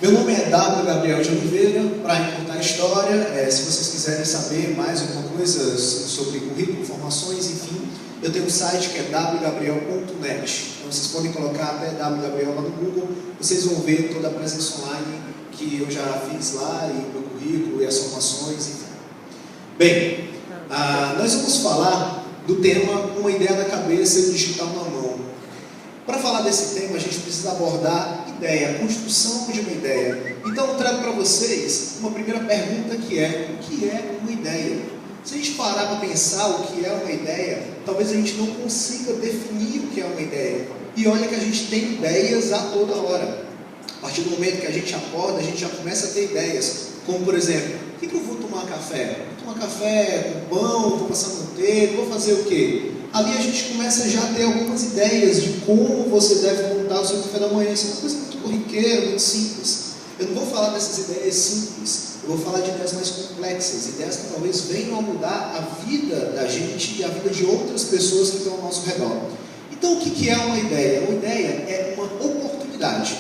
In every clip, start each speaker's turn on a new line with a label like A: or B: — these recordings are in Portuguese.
A: Meu nome é W. Gabriel de Oliveira. Para encurtar a história, se vocês quiserem saber mais alguma coisa sobre currículo, informações, enfim, eu tenho um site que é wgabriel.net. Então vocês podem colocar até wgabriel lá no Google, vocês vão ver toda a presença online que eu já fiz lá, e meu currículo, e as formações, enfim. Bem, nós vamos falar do tema Uma Ideia na Cabeça e o Digital na Mão. Para falar desse tema, a gente precisa abordar ideia, a construção de uma ideia. Então, eu trago para vocês uma primeira pergunta que é: o que é uma ideia? Se a gente parar para pensar o que é uma ideia, talvez a gente não consiga definir o que é uma ideia. E olha que a gente tem ideias a toda hora. A partir do momento que a gente acorda, a gente já começa a ter ideias. Como, por exemplo, o que eu vou tomar café? Vou tomar café com pão, vou passar manteiga, vou fazer o quê? Ali a gente começa já a ter algumas ideias de como você deve montar o seu café da manhã. Isso é uma coisa muito corriqueira, muito simples. Eu não vou falar dessas ideias simples, eu vou falar de ideias mais complexas, ideias que talvez venham a mudar a vida da gente e a vida de outras pessoas que estão ao nosso redor. Então, o que é uma ideia? Uma ideia é uma oportunidade.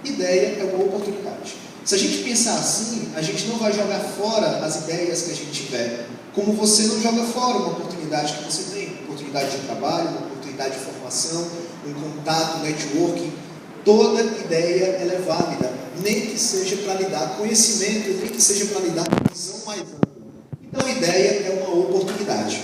A: Ideia é uma oportunidade. Se a gente pensar assim, a gente não vai jogar fora as ideias que a gente tiver. Como você não joga fora uma oportunidade que você tem, uma oportunidade de trabalho, uma oportunidade de formação, um contato, networking. Toda ideia ela é válida, nem que seja para lhe dar conhecimento, nem que seja para lhe dar uma visão mais ampla. Então a ideia é uma oportunidade.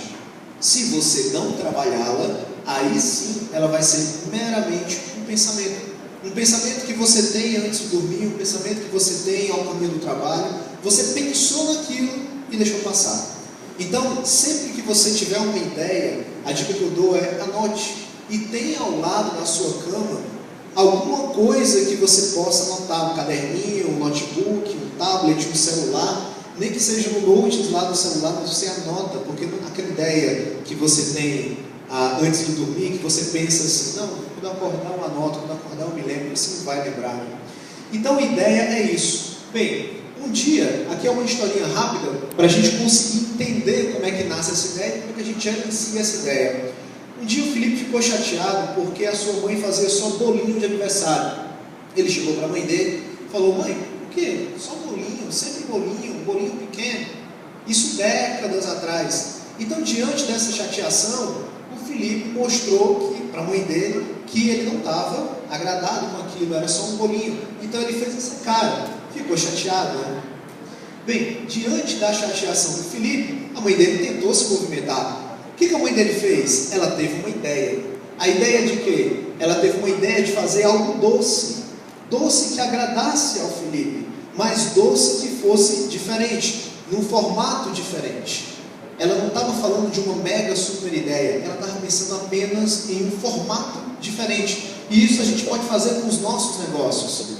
A: Se você não trabalhá-la, aí sim ela vai ser meramente um pensamento. Um pensamento que você tem antes de dormir, um pensamento que você tem ao caminho do trabalho, você pensou naquilo e deixou passar. Então, sempre que você tiver uma ideia, a dica que eu dou é anote e tenha ao lado da sua cama alguma coisa que você possa anotar, um caderninho, um notebook, um tablet, um celular, nem que seja no notes lá do celular, mas você anota, porque aquela ideia que você tem antes de dormir, que você pensa assim, não, quando eu acordar eu anoto, quando eu acordar eu me lembro, você não vai lembrar. Então a ideia é isso. Bem, um dia, aqui é uma historinha rápida, para a gente conseguir entender como é que nasce essa ideia e como é que a gente gerencia essa ideia. Um dia o Felipe ficou chateado porque a sua mãe fazia só bolinho de aniversário. Ele chegou para a mãe dele e falou: mãe, o quê? Só bolinho, sempre bolinho, um bolinho pequeno. Isso décadas atrás. Então, diante dessa chateação, o Felipe mostrou para a mãe dele que ele não estava agradado com aquilo, era só um bolinho. Então ele fez essa cara, ficou chateado, né? Bem, diante da chateação do Felipe, a mãe dele tentou se movimentar. O que a mãe dele fez? Ela teve uma ideia. A ideia de quê? Ela teve uma ideia de fazer algo doce. Doce que agradasse ao Felipe, mas doce que fosse diferente, num formato diferente. Ela não estava falando de uma mega super ideia, ela estava pensando apenas em um formato diferente. E isso a gente pode fazer com os nossos negócios.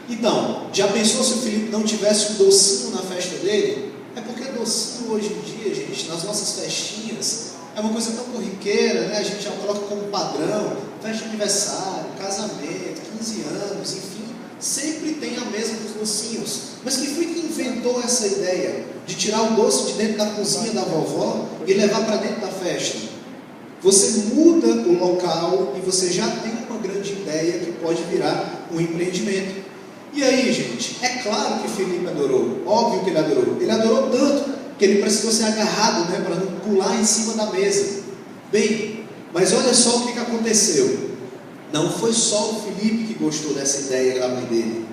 A: Então, já pensou se o Felipe não tivesse um docinho na festa dele? É porque docinho hoje em dia, gente, nas nossas festinhas, é uma coisa tão corriqueira, né? A gente já coloca como padrão, festa de aniversário, casamento, 15 anos, enfim, sempre tem a mesa dos docinhos. Mas quem foi que inventou essa ideia de tirar o doce de dentro da cozinha da vovó e levar para dentro da festa? Você muda o local e você já tem uma grande ideia que pode virar um empreendimento. E aí, gente, é claro que Felipe adorou, óbvio que ele adorou. Ele adorou tanto que ele precisou ser agarrado, né, para não pular em cima da mesa. Bem, mas olha só o que aconteceu. Não foi só o Felipe que gostou dessa ideia da mãe dele.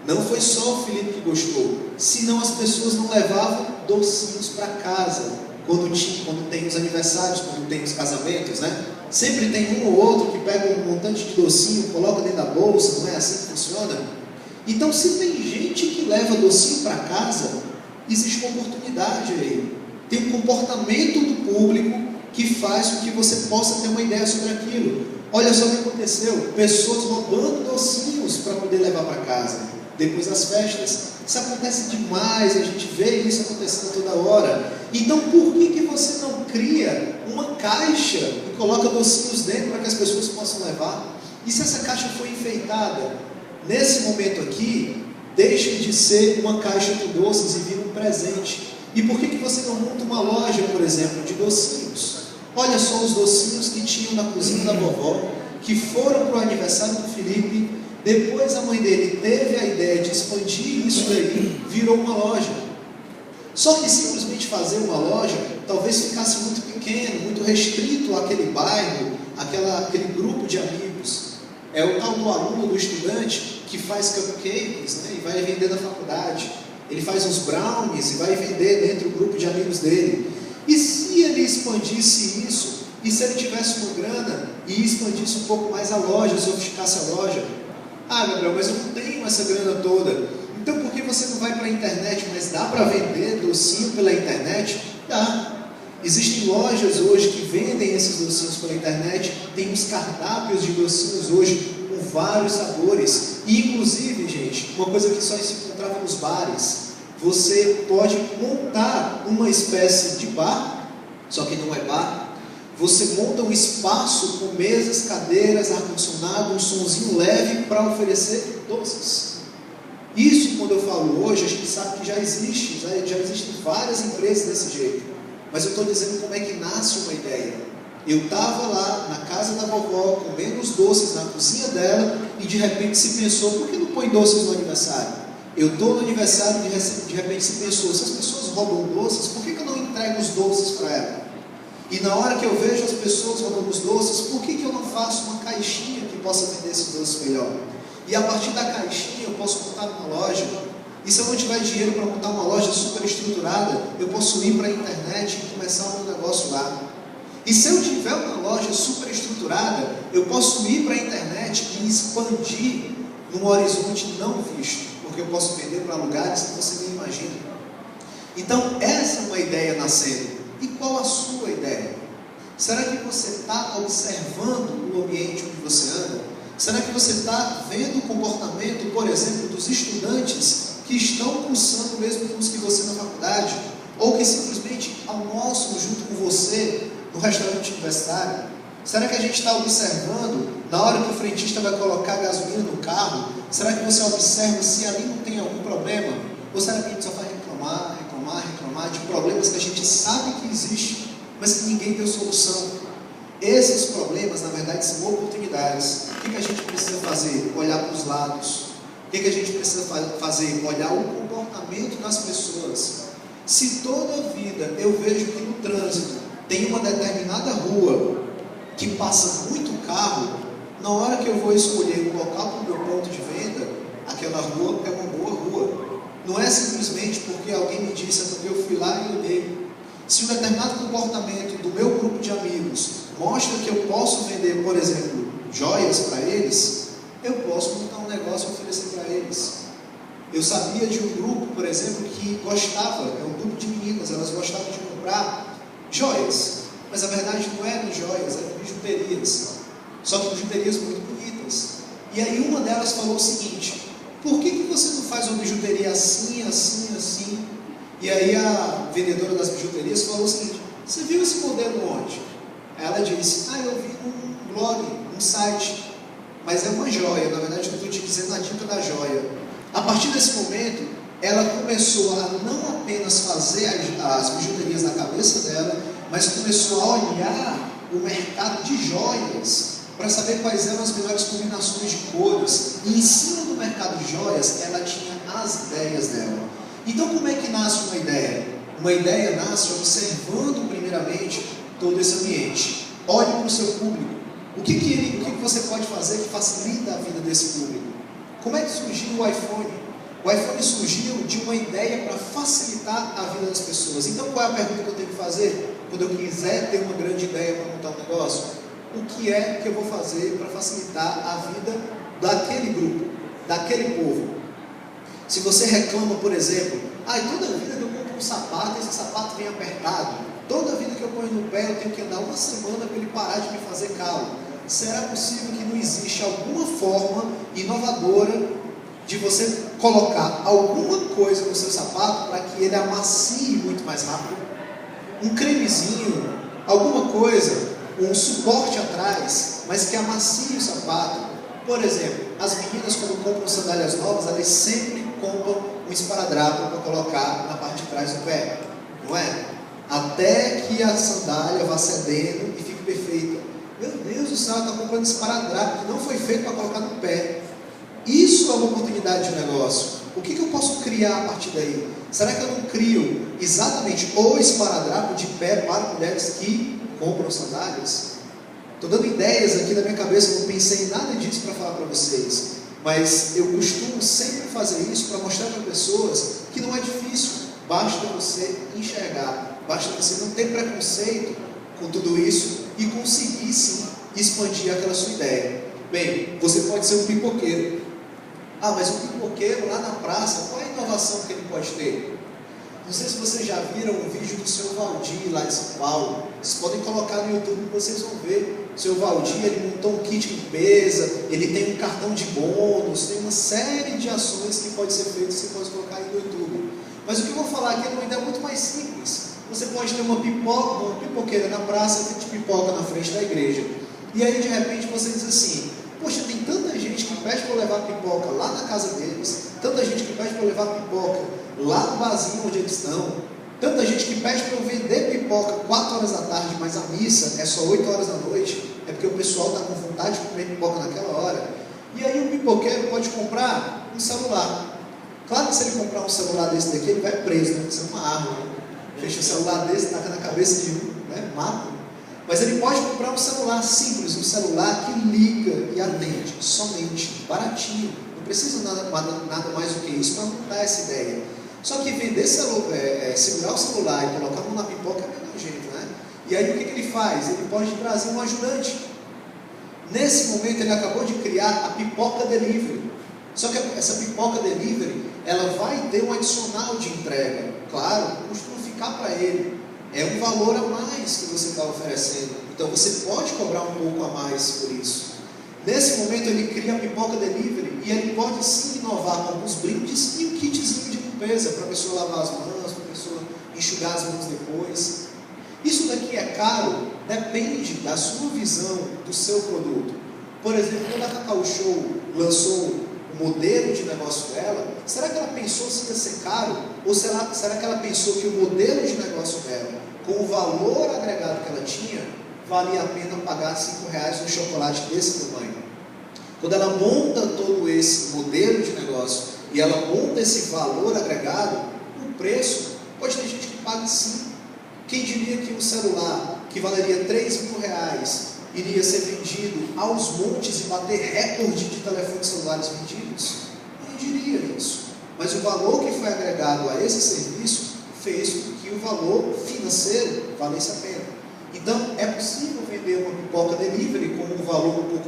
A: Não foi só o Felipe que gostou. Senão as pessoas não levavam docinhos para casa. Quando tem os aniversários, quando tem os casamentos, né? Sempre tem um ou outro que pega um montante de docinho, coloca dentro da bolsa, não é assim que funciona? Então, se tem gente que leva docinho para casa, existe uma oportunidade aí. Tem um comportamento do público que faz com que você possa ter uma ideia sobre aquilo. Olha só o que aconteceu. Pessoas roubando docinhos para poder levar para casa, depois das festas. Isso acontece demais, a gente vê isso acontecendo toda hora. Então, por que você não cria uma caixa e coloca docinhos dentro para que as pessoas possam levar? E se essa caixa for enfeitada? Nesse momento aqui, deixa de ser uma caixa de doces e vira um presente. E por que você não monta uma loja, por exemplo, de docinhos? Olha só os docinhos que tinham na cozinha da vovó, que foram para o aniversário do Felipe Depois a mãe dele teve a ideia de expandir isso daí, virou uma loja. Só que simplesmente fazer uma loja talvez ficasse muito pequeno, muito restrito àquele bairro, aquele grupo de amigos. É o tal do aluno, do estudante, que faz cupcakes, né, e vai vender na faculdade. Ele faz uns brownies e vai vender dentro do grupo de amigos dele. E se ele expandisse isso, e se ele tivesse uma grana e expandisse um pouco mais a loja, sofisticasse a loja? Ah, Gabriel, mas eu não tenho essa grana toda. Então por que você não vai para a internet? Mas dá para vender docinho pela internet? Dá. Existem lojas hoje que vendem esses docinhos pela internet, tem uns cardápios de docinhos hoje com vários sabores. E inclusive, gente, uma coisa que só se encontrava nos bares, você pode montar uma espécie de bar, só que não é bar. Você monta um espaço com mesas, cadeiras, ar-condicionado, um sonzinho leve para oferecer doces. Isso, quando eu falo hoje, a gente sabe que já existem várias empresas desse jeito. Mas eu estou dizendo como é que nasce uma ideia. Eu estava lá na casa da vovó, comendo os doces na cozinha dela, e de repente se pensou, por que não põe doces no aniversário? Eu estou no aniversário e de repente se pensou, se as pessoas roubam doces, por que eu não entrego os doces para ela? E na hora que eu vejo as pessoas roubando os doces, por que eu não faço uma caixinha que possa vender esses doces melhor? E a partir da caixinha eu posso montar uma loja. E se eu não tiver dinheiro para montar uma loja super estruturada, eu posso ir para a internet e começar o meu negócio lá. E se eu tiver uma loja super estruturada, eu posso ir para a internet e expandir num horizonte não visto, porque eu posso vender para lugares que você nem imagina. Então essa é uma ideia nascendo. E qual a sua ideia? Será que você está observando o ambiente onde você anda? Será que você está vendo o comportamento, por exemplo, dos estudantes que estão cursando o mesmo curso que você na faculdade? Ou que simplesmente almoçam junto com você no restaurante universitário? Será que a gente está observando, na hora que o frentista vai colocar gasolina no carro, será que você observa se ali não tem algum problema? Ou será que a gente só vai reclamar de problemas que a gente sabe que existem, mas que ninguém deu solução? Esses problemas, na verdade, são oportunidades. O que a gente precisa fazer? Olhar para os lados. O que a gente precisa fazer? Olhar o comportamento das pessoas. Se toda a vida eu vejo que no trânsito tem uma determinada rua que passa muito carro, na hora que eu vou escolher um local para o meu ponto de venda, aquela rua é uma boa rua. Não é simplesmente porque alguém me disse, é porque eu fui lá e olhei. Se um determinado comportamento do meu grupo de amigos mostra que eu posso vender, por exemplo, joias para eles, eu posso montar um negócio e oferecer para eles. Eu sabia de um grupo, por exemplo, que gostava, é um grupo de meninas, elas gostavam de comprar joias, mas a verdade não eram joias, eram bijuterias, só que bijuterias muito bonitas. E aí uma delas falou o seguinte, por que você não faz uma bijuteria assim, assim, assim? E aí a vendedora das bijuterias falou o seguinte, você viu esse modelo onde? Ela disse, eu vi num blog, num site, mas é uma joia, na verdade eu estou te dizendo a dica da joia. A partir desse momento, ela começou a não apenas fazer as bijuterias na cabeça dela, mas começou a olhar o mercado de joias, para saber quais eram as melhores combinações de cores, e em cima do mercado de joias, ela tinha as ideias dela. Então como é que nasce uma ideia? Uma ideia nasce observando primeiramente todo esse ambiente. Olhe para o seu público. O que você pode fazer que facilita a vida desse público? Como é que surgiu o iPhone? O iPhone surgiu de uma ideia para facilitar a vida das pessoas. Então qual é a pergunta que eu tenho que fazer? Quando eu quiser ter uma grande ideia para montar um negócio, o que é que eu vou fazer para facilitar a vida daquele grupo, daquele povo? Se você reclama, por exemplo, toda vida que eu compro um sapato, esse sapato vem apertado. Toda vida que eu ponho no pé, eu tenho que andar uma semana para ele parar de me fazer calo. Será possível que não existe alguma forma inovadora de você colocar alguma coisa no seu sapato para que ele amacie muito mais rápido? Um cremezinho, alguma coisa, um suporte atrás, mas que amacie o sapato. Por exemplo, as meninas quando compram sandálias novas, elas sempre compram um esparadrapo para colocar na parte de trás do pé, não é? Até que a sandália vá cedendo e fique perfeita. Meu Deus do céu, ela está comprando esparadrapo que não foi feito para colocar no pé. isso é uma oportunidade de negócio. O que eu posso criar a partir daí? Será que eu não crio exatamente o esparadrapo de pé para mulheres que compram sandálias? Estou dando ideias aqui da minha cabeça, não pensei em nada disso para falar para vocês. Mas eu costumo sempre fazer isso para mostrar para pessoas que não é difícil. Basta você enxergar, basta você não ter preconceito com tudo isso e conseguir sim expandir aquela sua ideia. Bem, você pode ser um pipoqueiro. Ah, mas o pipoqueiro lá na praça, qual é a inovação que ele pode ter? Não sei se vocês já viram um vídeo do seu Valdir lá de São Paulo. Vocês podem colocar no YouTube e vocês vão ver. O seu Valdir, ele montou um kit de limpeza, ele tem um cartão de bônus, tem uma série de ações que pode ser feito, você pode colocar aí no YouTube. Mas o que eu vou falar aqui é uma ideia muito mais simples. Você pode ter uma pipoqueira na praça, de pipoca na frente da igreja. E aí de repente você diz assim: poxa, tem tanta gente que pede para eu levar pipoca lá na casa deles, tanta gente que pede para eu levar pipoca lá no barzinho onde eles estão, tanta gente que pede para eu vender pipoca 4 horas da tarde, mas a missa é só 8 horas da noite, é porque o pessoal está com vontade de comer pipoca naquela hora. E aí o pipoqueiro pode comprar um celular. Claro que se ele comprar um celular desse daqui, ele vai preso, né? Isso é uma arma, né? Fecha o celular desse, taca na cabeça de um, né? Mata. Mas ele pode comprar um celular simples, um celular que liga e atende, somente, baratinho. Não precisa nada mais do que isso para montar essa ideia. Só que vender segurar o celular e colocar a mão na pipoca é o melhor jeito, né? E aí o que ele faz? Ele pode trazer um ajudante. Nesse momento ele acabou de criar a pipoca delivery. Só que essa pipoca delivery, ela vai ter um adicional de entrega. Claro, o custo não ficar para ele. É um valor a mais que você está oferecendo. Então você pode cobrar um pouco a mais por isso. Nesse momento ele cria a pipoca delivery e ele pode sim inovar com alguns brindes e um kitzinho de limpeza para a pessoa lavar as mãos, para a pessoa enxugar as mãos depois. Isso daqui é caro? Depende da sua visão do seu produto. Por exemplo, quando a Cacau Show lançou o modelo de negócio dela, será que ela pensou se ia ser caro? Ou será que ela pensou que o modelo de negócio dela, com o valor agregado que ela tinha, valia a pena pagar R$5 um chocolate desse tamanho? Quando ela monta todo esse modelo de negócio e ela monta esse valor agregado, o preço, pode ter gente que paga sim. Quem diria que um celular que valeria R$3.000 iria ser vendido aos montes e bater recorde de telefones celulares vendidos? Ninguém diria isso. Mas o valor que foi agregado a esse serviço fez com que o valor financeiro valesse a pena. Então, é possível vender uma pipoca delivery com um valor um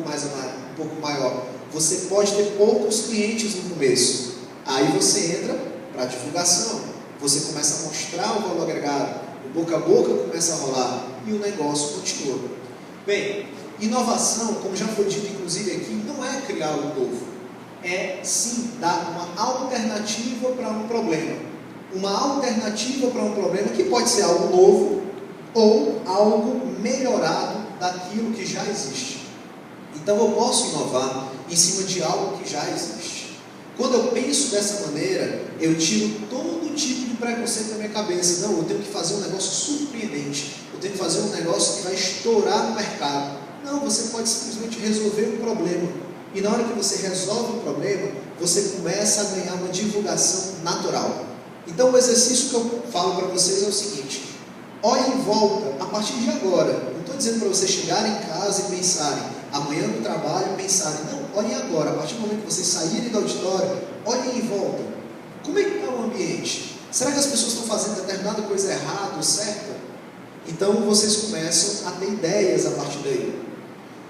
A: pouco maior. Você pode ter poucos clientes no começo. Aí você entra para a divulgação. Você começa a mostrar o valor agregado. O boca a boca começa a rolar. E o negócio continua. Bem, inovação, como já foi dito inclusive aqui, não é criar algo novo. É sim dar uma alternativa para um problema. Uma alternativa para um problema que pode ser algo novo ou algo melhorado daquilo que já existe. Então eu posso inovar em cima de algo que já existe. Quando eu penso dessa maneira, eu tiro todo tipo de preconceito da minha cabeça. Não, eu tenho que fazer um negócio surpreendente. Eu tenho que fazer um negócio que vai estourar no mercado. Não, você pode simplesmente resolver um problema. E na hora que você resolve um problema, você começa a ganhar uma divulgação natural. Então o exercício que eu falo para vocês é o seguinte: olhem em volta, a partir de agora. Não estou dizendo para vocês chegarem em casa e pensarem, amanhã no trabalho pensarem. Não, olhem agora, a partir do momento que vocês saírem do auditório, olhem em volta. Como é que está o ambiente? Será que as pessoas estão fazendo determinada coisa errada ou certa? Então vocês começam a ter ideias a partir daí.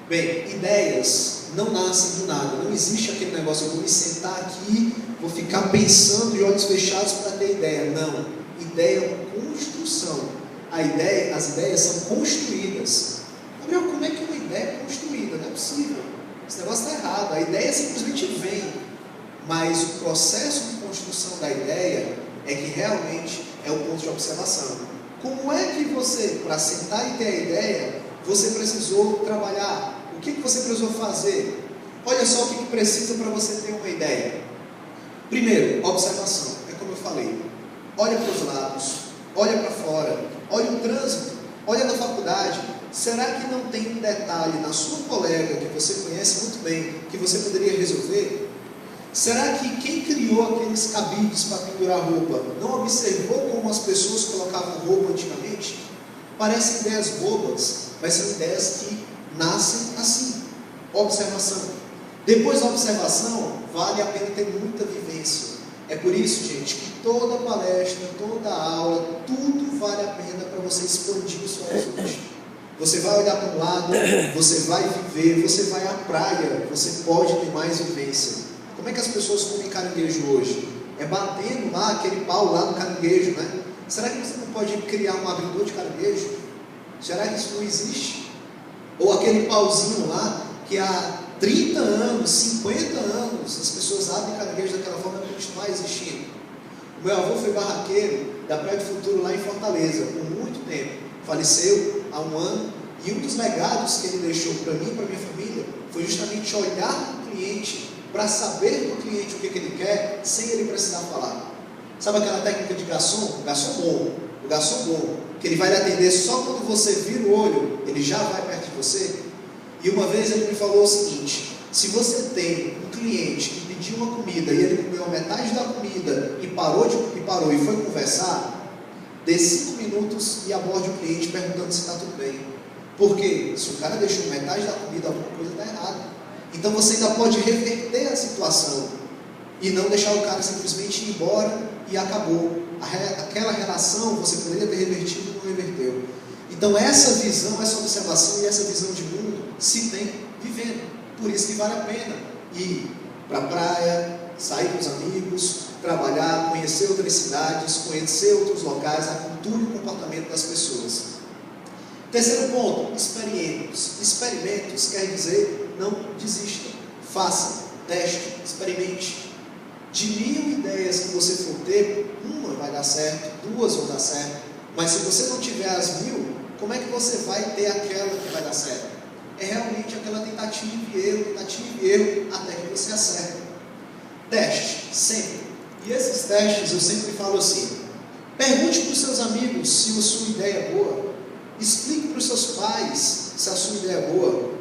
A: Bem, ideias não nascem do nada. Não existe aquele negócio, eu vou me sentar aqui, vou ficar pensando de olhos fechados para ter ideia. Não, ideia é uma construção. As ideias são construídas. Gabriel, como é que uma ideia é construída? Não é possível. Esse negócio está errado. A ideia simplesmente vem. Mas o processo de construção da ideia é que realmente é o ponto de observação. Como é que você, para sentar e ter a ideia, você precisou trabalhar? O que você precisou fazer? Olha só o que precisa para você ter uma ideia. Primeiro, observação. É como eu falei. Olha para os lados, olha para fora, olha o trânsito, olha na faculdade. Será que não tem um detalhe na sua colega que você conhece muito bem, que você poderia resolver? Será que quem criou aqueles cabides para pendurar roupa não observou como as pessoas colocavam roupa antigamente? Parecem ideias bobas, mas são ideias que nascem assim. Observação. Depois da observação, vale a pena ter muita vivência. É por isso, gente, que toda palestra, toda aula, tudo vale a pena para você expandir o seu horizonte. Você vai olhar para um lado, você vai viver, você vai à praia, você pode ter mais vivência. Como é que as pessoas comem caranguejo hoje? É batendo lá aquele pau lá no caranguejo, né? Será que você não pode criar um abridor de caranguejo? Será que isso não existe? Ou aquele pauzinho lá que há 30 anos, 50 anos, as pessoas abrem caranguejo daquela forma para continuar existindo. O meu avô foi barraqueiro da Praia do Futuro lá em Fortaleza, por muito tempo. Faleceu há um ano, e um dos legados que ele deixou para mim e para minha família foi justamente olhar para o cliente, para saber do cliente o que ele quer, sem ele precisar falar. Sabe aquela técnica de garçom? O garçom bom, que ele vai lhe atender só quando você vira o olho, ele já vai perto de você. E uma vez ele me falou o seguinte: se você tem um cliente que pediu uma comida e ele comeu metade da comida e parou e foi conversar, dê 5 minutos e aborde o cliente perguntando se está tudo bem. Porque se o cara deixou metade da comida, alguma coisa está errada. Então você ainda pode reverter a situação e não deixar o cara simplesmente ir embora e acabou. Aquela relação você poderia ter revertido e não reverteu. Então essa visão, essa observação e essa visão de mundo se tem vivendo. Por isso que vale a pena ir para a praia, sair com os amigos, trabalhar, conhecer outras cidades, conhecer outros locais, a cultura e o comportamento das pessoas. Terceiro ponto, experimentos quer dizer não desista, faça, teste, experimente. De 1000 ideias que você for ter, uma vai dar certo, 2 vão dar certo, mas se você não tiver as 1000, como é que você vai ter aquela que vai dar certo? É realmente aquela tentativa e erro, até que você acerta. Teste, sempre. E esses testes eu sempre falo assim: pergunte para os seus amigos se a sua ideia é boa. Explique para os seus pais se a sua ideia é boa.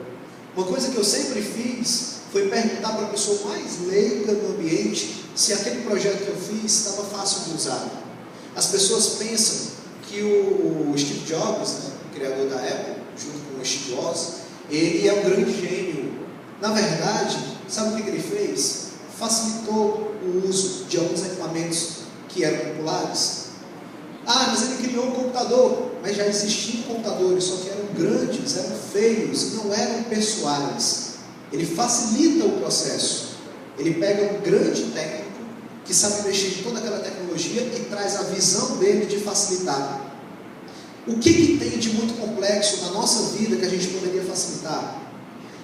A: Uma coisa que eu sempre fiz foi perguntar para a pessoa mais leiga no ambiente se aquele projeto que eu fiz estava fácil de usar. As pessoas pensam que o Steve Jobs, né, o criador da Apple, junto com o Steve Jobs, ele é um grande gênio. Na verdade, sabe o que ele fez? Facilitou o uso de alguns equipamentos que eram populares. Mas ele criou um computador, mas já existiam computadores, só que eram grandes, eram feios, não eram pessoais. Ele facilita o processo. Ele pega um grande técnico que sabe mexer em toda aquela tecnologia e traz a visão dele de facilitar. O que tem de muito complexo na nossa vida que a gente poderia facilitar?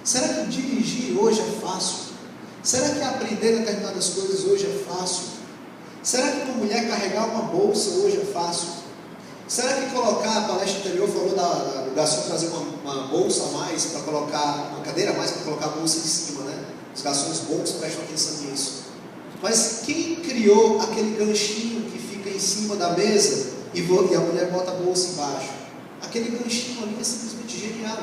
A: Será que dirigir hoje é fácil? Será que aprender determinadas coisas hoje é fácil? Será que uma mulher carregar uma bolsa hoje é fácil? Será que colocar, a palestra anterior falou do garçom trazer uma bolsa a mais para colocar, uma cadeira a mais para colocar a bolsa de cima, né? Os garçons bons prestam atenção nisso. Mas quem criou aquele ganchinho que fica em cima da mesa e a mulher bota a bolsa embaixo? Aquele ganchinho ali é simplesmente genial.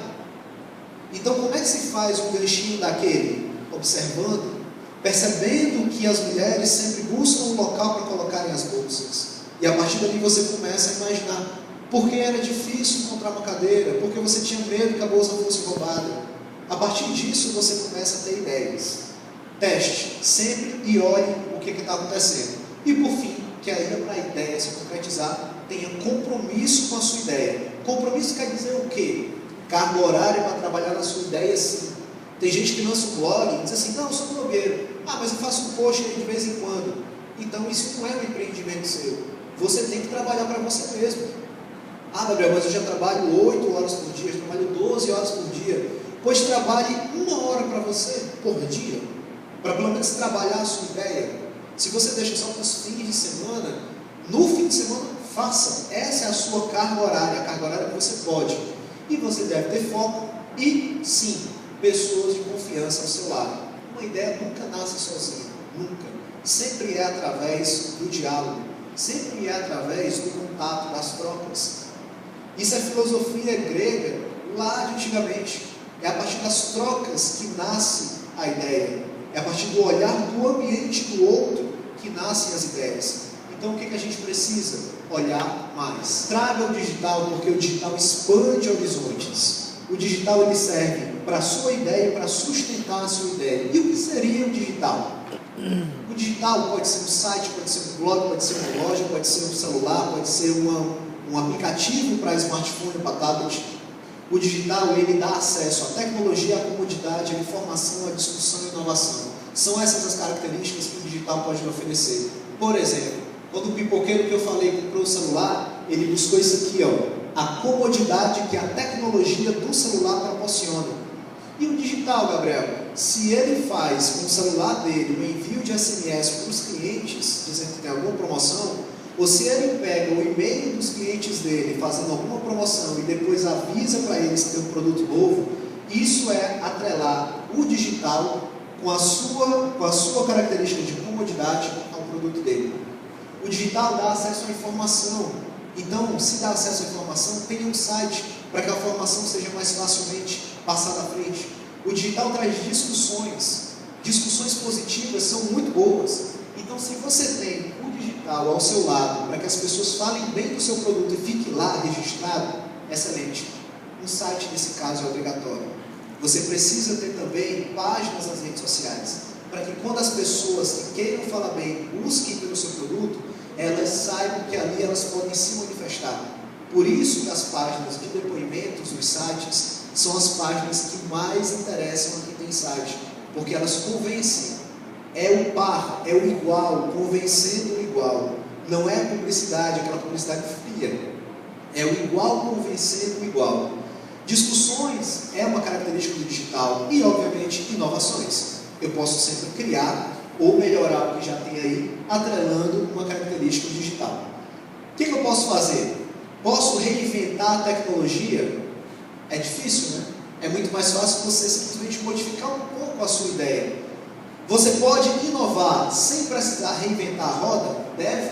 A: Então como é que se faz um ganchinho daquele? Observando, percebendo que as mulheres sempre buscam um local para colocarem as bolsas. E a partir dali você começa a imaginar por que era difícil encontrar uma cadeira, porque você tinha medo que a bolsa fosse roubada. A partir disso você começa a ter ideias. Teste sempre e olhe o que está acontecendo. E por fim, que ainda para a ideia se concretizar, tenha compromisso com a sua ideia. Compromisso quer dizer o quê? Carga horária para trabalhar na sua ideia, sim. Tem gente que lança um blog e diz assim: não, eu sou blogueiro. Mas eu faço um post aí de vez em quando. Então isso não é um empreendimento seu. Você tem que trabalhar para você mesmo. Gabriel, mas eu já trabalho 8 horas por dia, eu trabalho 12 horas por dia. Pois trabalhe 1 hora para você por dia, para pelo menos trabalhar a sua ideia. Se você deixa só para os fins de semana, no fim de semana, faça. Essa é a sua carga horária, a carga horária que você pode. E você deve ter foco e, sim, pessoas de confiança ao seu lado. Uma ideia nunca nasce sozinha, nunca. Sempre é através do diálogo, sempre é através do contato, das trocas. Isso é filosofia grega lá de antigamente. É a partir das trocas que nasce a ideia. É a partir do olhar do ambiente do outro que nascem as ideias. Então o que a gente precisa? Olhar mais. Traga o digital, porque o digital expande horizontes. O digital ele serve para a sua ideia, para sustentar a sua ideia. E o que seria o digital? O digital pode ser um site, pode ser um blog, pode ser uma loja, pode ser um celular, pode ser um aplicativo para smartphone, para tablet. O digital ele dá acesso à tecnologia, à comodidade, à informação, à discussão e inovação. São essas as características que o digital pode lhe oferecer. Por exemplo, quando o pipoqueiro que eu falei comprou o celular, ele buscou isso aqui, ó, a comodidade que a tecnologia do celular proporciona. E o digital, Gabriel, se ele faz com o celular dele um envio de SMS para os clientes, dizendo que tem alguma promoção, ou se ele pega o e-mail dos clientes dele fazendo alguma promoção e depois avisa para eles que tem um produto novo, isso é atrelar o digital com a sua característica de comodidade ao produto dele. O digital dá acesso à informação. Então, se dá acesso à informação, tenha um site para que a informação seja mais facilmente passada à frente. O digital traz discussões. Discussões positivas são muito boas. Então, se você tem o digital ao seu lado, para que as pessoas falem bem do seu produto e fique lá registrado, excelente. Um site, nesse caso, é obrigatório. Você precisa ter também páginas nas redes sociais, para que quando as pessoas que queiram falar bem, busquem pelo seu produto, elas saibam que ali elas podem se manifestar. Por isso que as páginas de depoimentos nos sites são as páginas que mais interessam a quem tem site, porque elas convencem. É o par, é o igual, convencendo o igual. Não é publicidade, aquela publicidade fria. É o igual convencendo o igual. Discussões é uma característica do digital e, obviamente, inovações. Eu posso sempre criar ou melhorar o que já tem aí, atrelando uma característica digital. O que eu posso fazer? Posso reinventar a tecnologia? É difícil, né? É muito mais fácil você simplesmente modificar um pouco a sua ideia. Você pode inovar sem precisar reinventar a roda? Deve.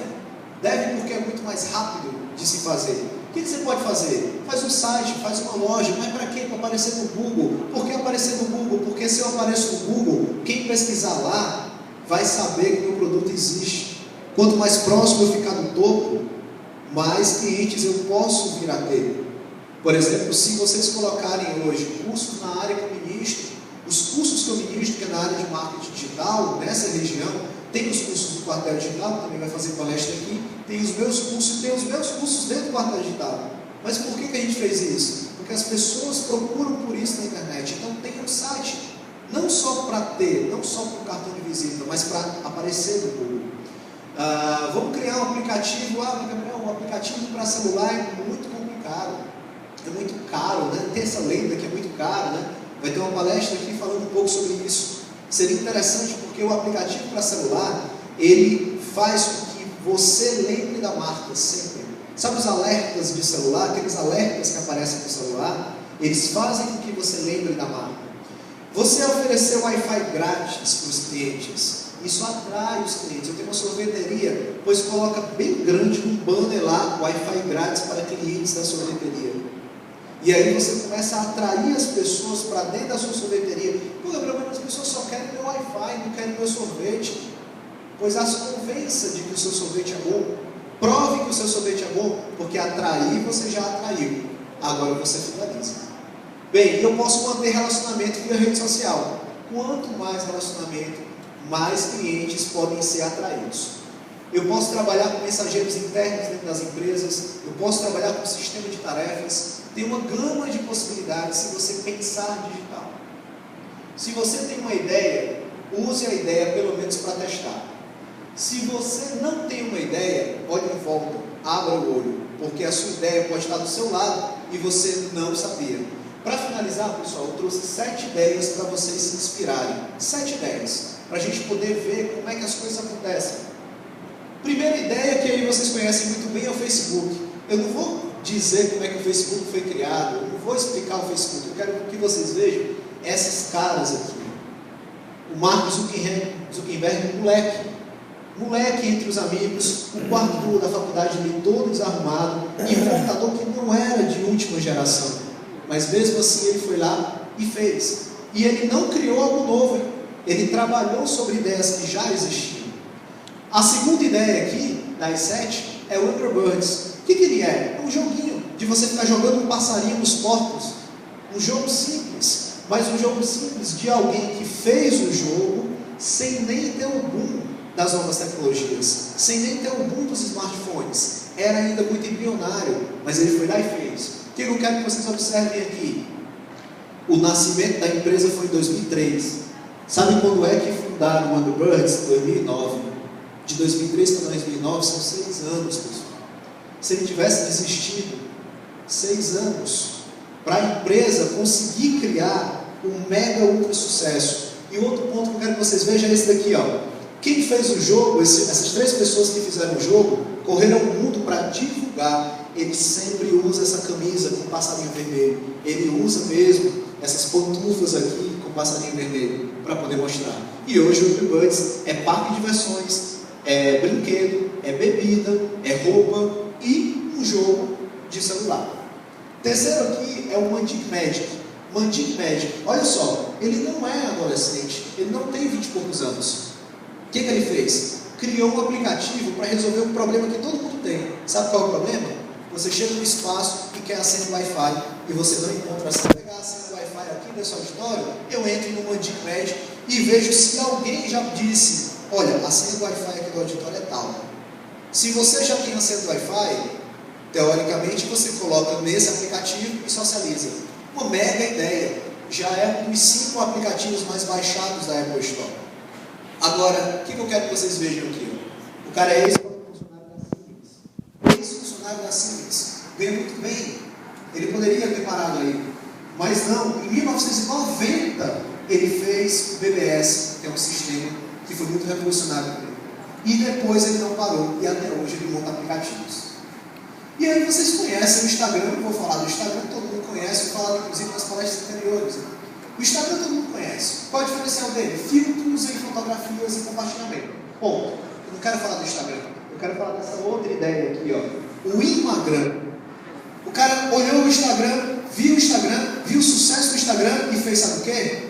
A: Deve, porque é muito mais rápido de se fazer. O que você pode fazer? Faz um site, faz uma loja, mas para quê? Para aparecer no Google. Por que aparecer no Google? Porque se eu apareço no Google, quem pesquisar lá vai saber que o meu produto existe. Quanto mais próximo eu ficar do topo, mais clientes eu posso vir a ter. Por exemplo, se vocês colocarem hoje cursos na área que eu ministro, os cursos que eu ministro, que é na área de marketing digital, nessa região, tem os cursos do Quartel Digital, que também vai fazer palestra aqui, tem os meus cursos dentro do Quartel Digital. Mas por que a gente fez isso? Porque as pessoas procuram por isso na internet. Então tem um site, não só para ter, não só para o cartão de visita, mas para aparecer no Google. Vamos criar um aplicativo, Gabriel, um aplicativo para celular é muito complicado, é muito caro, né? Tem essa lenda que é muito caro, né? Vai ter uma palestra aqui falando um pouco sobre isso. Seria interessante porque o aplicativo para celular, ele faz com que você lembre da marca sempre. Sabe os alertas de celular, aqueles alertas que aparecem no celular? Eles fazem com que você lembre da marca. Você oferecer Wi-Fi grátis para os clientes, isso atrai os clientes. Eu tenho uma sorveteria, pois coloca bem grande um banner lá, Wi-Fi grátis para clientes da sorveteria. E aí você começa a atrair as pessoas para dentro da sua sorveteria. Pô, Gabriel, mas as pessoas só querem meu Wi-Fi, não querem meu sorvete. Pois as convença de que o seu sorvete é bom. Prove que o seu sorvete é bom, porque atrair você já atraiu. Agora você finaliza. Bem, eu posso manter relacionamento via rede social. Quanto mais relacionamento, mais clientes podem ser atraídos. Eu posso trabalhar com mensageiros internos dentro das empresas, eu posso trabalhar com sistema de tarefas, tem uma gama de possibilidades se você pensar digital. Se você tem uma ideia, use a ideia pelo menos para testar. Se você não tem uma ideia, olhe em volta, abra o olho, porque a sua ideia pode estar do seu lado e você não sabia. Para finalizar, pessoal, eu trouxe 7 ideias para vocês se inspirarem. 7 ideias, para a gente poder ver como é que as coisas acontecem. Primeira ideia, que aí vocês conhecem muito bem, é o Facebook. Eu não vou dizer como é que o Facebook foi criado, eu não vou explicar o Facebook, eu quero que vocês vejam essas caras aqui. O Mark Zuckerberg, moleque entre os amigos, o quarto da faculdade ali todo desarrumado, e um computador que não era de última geração, mas mesmo assim ele foi lá e fez. E ele não criou algo novo, Ele trabalhou sobre ideias que já existiam. A segunda ideia aqui, das 7, é o Angry Birds. O que ele é? É um joguinho de você ficar jogando um passarinho nos porcos. Um jogo simples, mas um jogo simples de alguém que fez o jogo sem nem ter o boom das novas tecnologias, sem nem ter o boom dos smartphones. Era ainda muito embrionário, mas ele foi lá e fez. O que eu quero que vocês observem aqui? O nascimento da empresa foi em 2003. Sabe quando é que fundaram o Angry Birds? 2009. De 2003 para 2009 são 6 anos, pessoal. Se ele tivesse desistido, 6 anos, para a empresa conseguir criar um mega ultra sucesso. E o outro ponto que eu quero que vocês vejam é esse daqui, ó. Quem fez o jogo, essas 3 pessoas que fizeram o jogo, correram o mundo para divulgar. Ele sempre usa essa camisa com passarinho vermelho. Ele usa mesmo essas pantufas aqui com passarinho vermelho para poder mostrar. E hoje o Angry Birds é parque de diversões, é brinquedo, é bebida, é roupa e um jogo de celular. Terceiro aqui é o Mandic Magic. Mandic Magic, olha só, ele não é adolescente, ele não tem 20 e poucos anos. O que ele fez? Criou um aplicativo para resolver um problema que todo mundo tem. Sabe qual é o problema? Você chega no espaço e quer a senha do Wi-Fi e você não encontra a senha. Se eu pegar a senha do Wi-Fi aqui nesse auditório, eu entro no Mandic Magic e vejo se alguém já disse: olha, a senha do Wi-Fi aqui do auditório é tal. Se você já tem a senha do Wi-Fi, teoricamente você coloca nesse aplicativo e socializa. Uma mega ideia. Já é um dos 5 aplicativos mais baixados da Apple Store. Agora, o que eu quero que vocês vejam aqui? O cara é ex-funcionário da Siemens. Ex-funcionário da Siemens. Ganha muito bem. Ele poderia ter parado aí. Mas não. Em 1990, ele fez o BBS, que é um sistema que foi muito revolucionário para ele. E depois ele não parou. E até hoje ele monta aplicativos. E aí vocês conhecem o Instagram. Eu vou falar do Instagram, todo mundo conhece. Eu falo inclusive nas palestras anteriores. O Instagram todo mundo conhece. Qual é o diferencial dele? Filtros em fotografias e compartilhamento. Ponto. Eu não quero falar do Instagram. Eu quero falar dessa outra ideia aqui, ó. O Imagram. O cara olhou o Instagram, viu o sucesso do Instagram e fez, sabe o quê?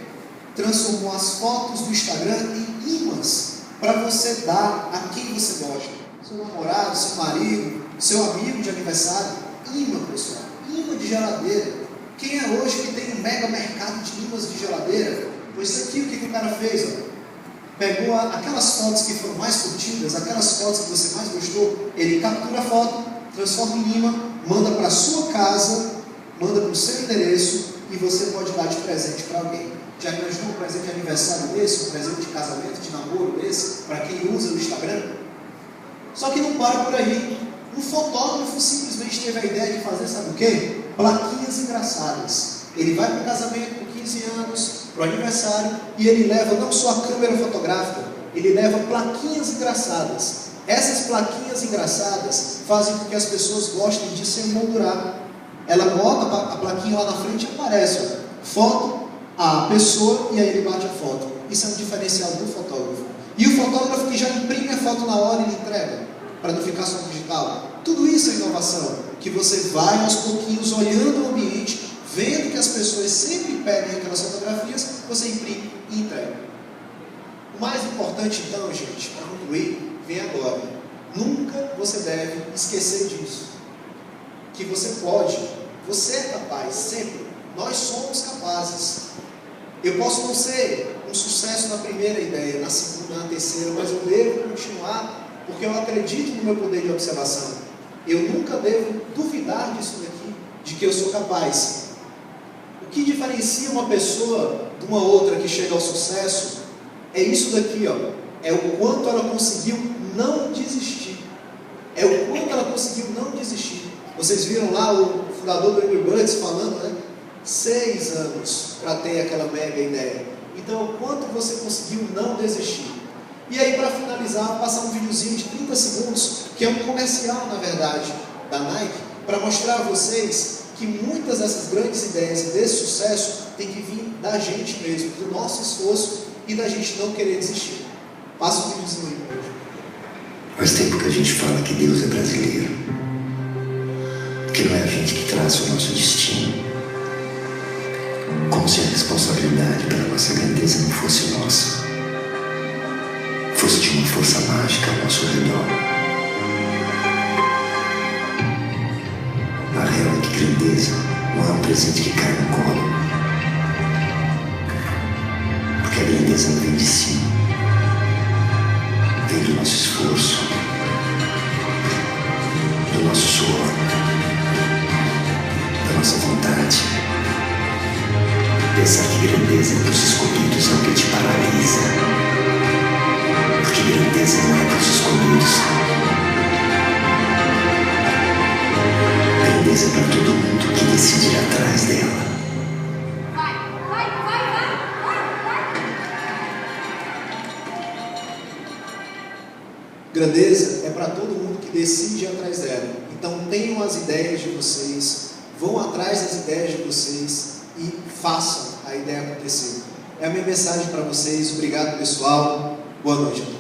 A: Transformou as fotos do Instagram em imãs para você dar a quem você gosta. Seu namorado, seu marido, seu amigo de aniversário. Imã, pessoal. Imã de geladeira. Quem é hoje que tem um mega mercado de imãs de geladeira? Pois isso aqui, o que o cara fez? Ó? Pegou aquelas fotos que foram mais curtidas, aquelas fotos que você mais gostou, ele captura a foto, transforma em imã, manda para a sua casa, manda para o seu endereço e você pode dar de presente para alguém. Já imaginou um presente de aniversário desse, um presente de casamento, de namoro desse, para quem usa o Instagram? Só que não para por aí. Um fotógrafo simplesmente teve a ideia de fazer, sabe o quê? Plaquinhas engraçadas. Ele vai para o casamento por 15 anos, para o aniversário, e ele leva não só a câmera fotográfica, ele leva plaquinhas engraçadas. Essas plaquinhas engraçadas fazem com que as pessoas gostem de se emoldurar. Ela bota a plaquinha lá na frente e aparece, ó, foto, a pessoa, e aí ele bate a foto. Isso é um diferencial do fotógrafo. E o fotógrafo que já imprime a foto na hora e ele entrega, para não ficar só digital. Tudo isso é inovação, que você vai aos pouquinhos olhando o ambiente, vendo que as pessoas sempre pedem aquelas fotografias, você imprime e entrega. O mais importante então, gente, para concluir, vem agora. Nunca você deve esquecer disso. Que você pode, você é capaz, sempre. Nós somos capazes. Eu posso não ser um sucesso na primeira ideia, na segunda, na terceira, mas eu devo continuar, porque eu acredito no meu poder de observação. Eu nunca devo duvidar disso daqui, de que eu sou capaz. O que diferencia uma pessoa de uma outra que chega ao sucesso é isso daqui, ó. É o quanto ela conseguiu não desistir. É o quanto ela conseguiu não desistir. Vocês viram lá o fundador do Angry Birds falando, né? 6 anos para ter aquela mega ideia. Então, o quanto você conseguiu não desistir. E aí, para finalizar, passar um videozinho de 30 segundos, que é um comercial, na verdade, da Nike, para mostrar a vocês que muitas dessas grandes ideias e desse sucesso tem que vir da gente mesmo, do nosso esforço e da gente não querer desistir. Passa um videozinho aí para hoje.
B: Faz tempo que a gente fala que Deus é brasileiro, que não é a gente que traça o nosso destino, como se a responsabilidade pela nossa grandeza não fosse nossa. fosse de uma força mágica ao nosso redor. A real é que grandeza não é um presente que cai no colo, porque a grandeza não vem de cima, vem do nosso esforço, do nosso suor, da nossa vontade. Pensar que grandeza é dos escolhidos é o que te paralisa, porque grandeza não é dos escolhidos. Grandeza é para todo mundo que decide ir atrás dela.
A: Grandeza é para todo mundo que decide ir atrás dela. Então tenham as ideias de vocês, vão atrás das ideias de vocês e façam a ideia acontecer. É a minha mensagem para vocês. Obrigado, pessoal. Boa noite.